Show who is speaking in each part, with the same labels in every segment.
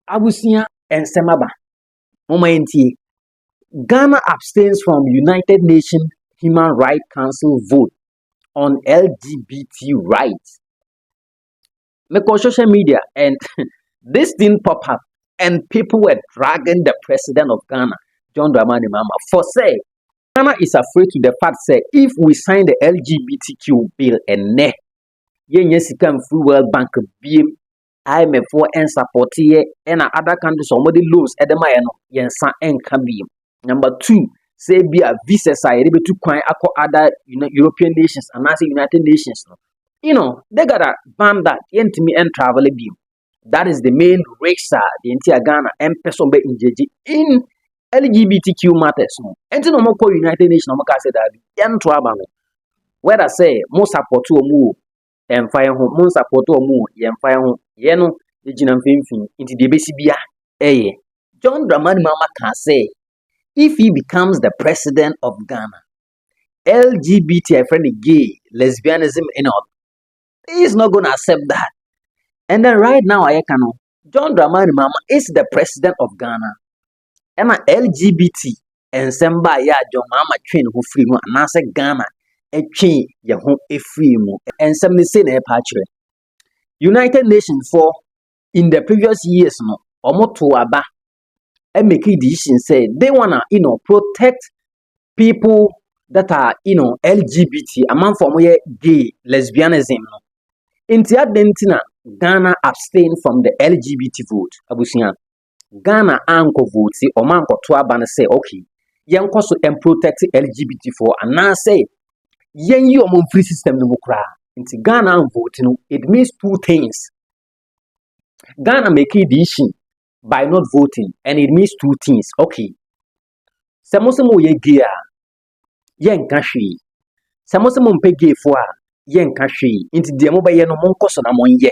Speaker 1: Abusia and Semaba. Momenti. Ghana abstains from United Nations Human Rights Council vote on LGBT rights. Make on social media and this thing pop up and people were dragging the president of Ghana, JohnMahama, for say Ghana is afraid to the fact say if we sign the LGBTQ bill and ne yes can free World Bank beam IMF for and support here and other countries somebody lose at the mayano yensa and can be. Number 2, say be a visa side able to quite other European nations and also United Nations. They gotta ban that me and travel beam. That is the main racer the entire Ghana and person be engaged in LGBTQ matters. And no more United Nations no more say that yen travel. Whether say more support to move and fire home, more support to move yen fire home, yeno the jinam fin into the BCBA. Eh, JohnMahama can say if he becomes the president of Ghana, LGBT, friend, gay, lesbianism, and all, he is not going to accept that. And then right now, JohnMahama is the president of Ghana. And LGBT and Samba ya JohnMahama train who free mo, and I say Ghana, a chain ya home a free mo, and some say a patron. United Nations for in the previous years, no, or to aba. And make a decision say they wanna protect people that are LGBT among from where gay lesbianism. In the Ghana abstain from the LGBT vote. Abusian Ghana anko vote see or manko to abana say okay yen koso and protect LGBT for and now say yen you among free system no mukra. Into Ghana vote it means two things. Ghana make a decision by not voting, and it means two things. Okay. Samosemo ye gay, yen kashi. Samosemo mpe gay for yen kashi. Into the mobile no monkoso na monye.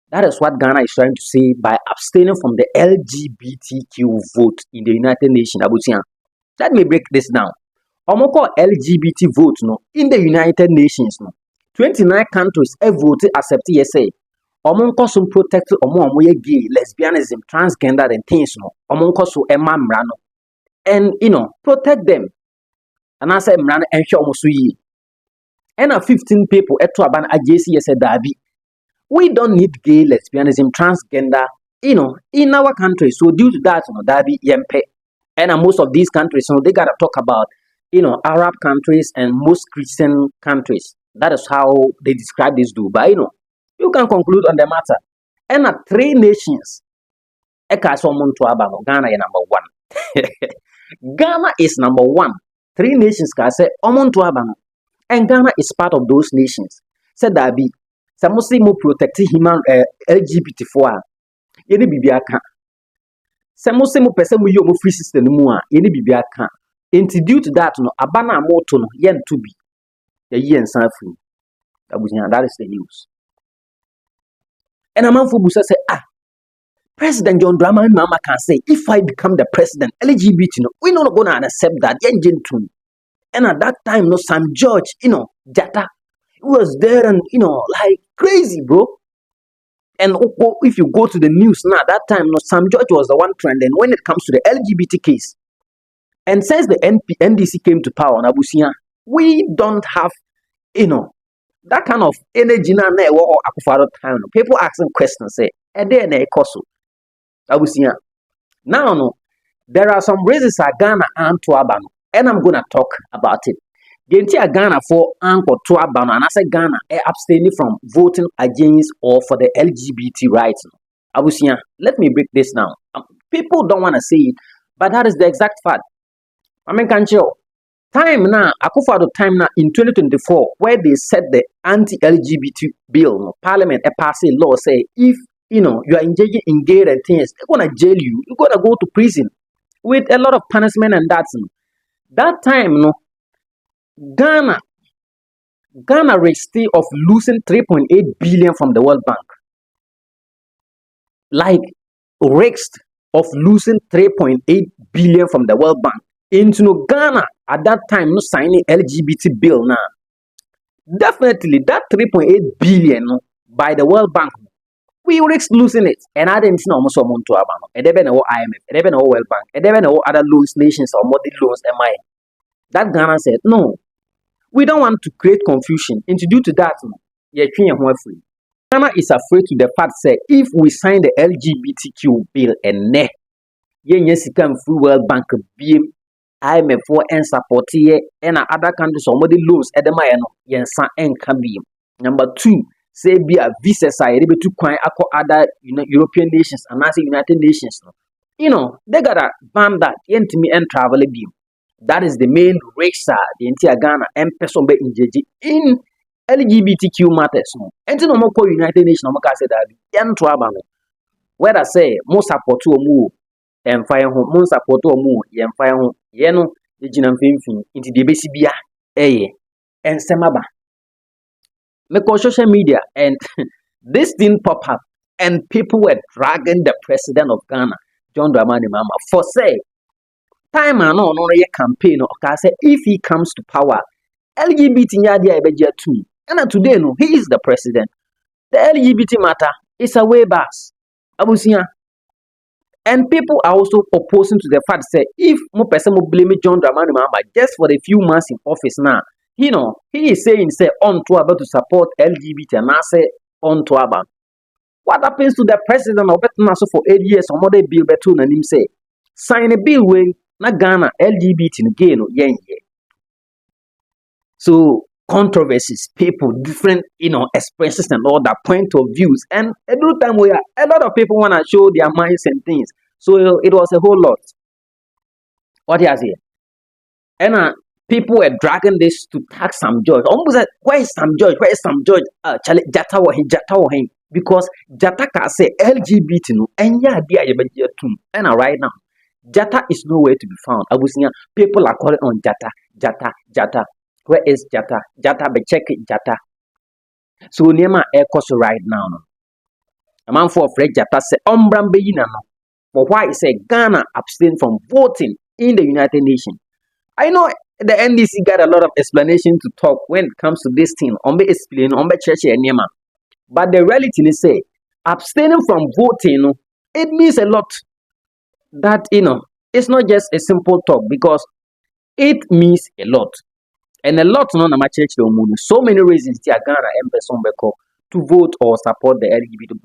Speaker 1: That is what Ghana is trying to say by abstaining from the LGBTQ vote in the United Nations. Abusian. Let me break this down. Omoko LGBT vote no in the United Nations no. 29 countries have voted accept ESA. Omonkoso protect omo gay, lesbianism, transgender and things no. Omonkoso ema mrano. And protect them. And I say mrano and show omosuyi. And 15 people eto aban ajesi yese dabi. We don't need gay, lesbianism, transgender, in our country. So due to that, dabi yempe. And most of these countries, they gotta talk about Arab countries and most Christian countries. That is how they describe this do. But you can conclude on the matter. And 3 nations. Ghana is number 1. Ghana is number 1. 3 nations can say and Ghana is part of those nations. Said that be some Muslim protect human LGBT for any bibiaka. Some Muslim person we you free system more any bibiaka. Due to that abana moto no yen to be the yen free. That is the news. And a man for Busa say, President JohnMahama can say, if I become the president, LGBT, we're not going to accept that. And at that time, Sam George, Jata, was there and, like crazy, bro. And if you go to the news now, that time, Sam George was the one trending when it comes to the LGBT case. And since the NDC came to power on Abusian, we don't have, that kind of energy now. People asking questions say, now there are some reasons Ghana and Tuabano, and I'm gonna talk about it. The entire Ghana for Anko Tuabano, and I say Ghana abstaining from voting against or for the LGBT rights. Abusian, let me break this down. People don't want to say it, but that is the exact fact. I mean, can't you? Time now, Akufo-Addo time now in 2024, where they set the anti-LGBT bill, Parliament passed a law say if you are engaging in gay and things, they're gonna jail you. You're gonna go to prison with a lot of punishment and that. That time, Ghana risked of losing 3.8 billion from the World Bank. Like risked of losing 3.8 billion from the World Bank. Into Ghana at that time signing LGBT bill now. Definitely that 3.8 billion by the World Bank we risk losing it. And I didn't know almost to Abano. And then IMF, and then World Bank, and then other loans nations or more loans MI. That Ghana said, no, we don't want to create confusion. And due to that, free. Ghana is afraid to the fact that if we sign the LGBTQ bill and yes, come free World Bank BM, IMF for and support here and other countries or more loans at the Mayano, yes, and can be. Number 2, say be a visa side, able to quite other European nations and also United Nations. They gotta ban that into me and travel beam. That is the main risk the entire Ghana and person be engaged in LGBTQ matters. And no more United Nations, no more say that yan travel. Whether say most support to move and fire home, most support to move, yan fire home, yeno, the Jinam Fin into the BCBA, and Semaba. Make on social media and this thing pop up and people were dragging the president of Ghana, JohnMahama, for say time and on a campaign or say if he comes to power, LGBT nyadia ebeja too. And today no, he is the president. The LGBT matter is a way back. Abusia. And people are also opposing to the fact say if more person will blame JohnMahama just for the few months in office now. He is saying, say, on to about to support LGBT and I say on to about. What happens to the president of Better for 8 years or more bill between and him say, sign a bill way, not Ghana, LGBT in gain or yen. So controversies, people, different, expressions and all that point of views. And every time a lot of people want to show their minds and things. So it was a whole lot. What he has here? And people were dragging this to tax Sam George. Almost like, where is Sam George? Where is Sam George? Jata wa him. Because Jata can say LGBT no. And yeah, dear too. And right now, Jata is nowhere to be found. I was saying people are calling on Jata. Where is Jata? Jata, be check it, Jata. So Nema air cost right now. A man for Fred Jata say Ombrambe no. For why say Ghana abstain from voting in the United Nations. I know the NDC got a lot of explanation to talk when it comes to this thing. On be explain, on be church and Nema. But the reality is say abstaining from voting, it means a lot. That it's not just a simple talk because it means a lot. And a lot no na church so many reasons to Ghana and person to vote or support the LGBT.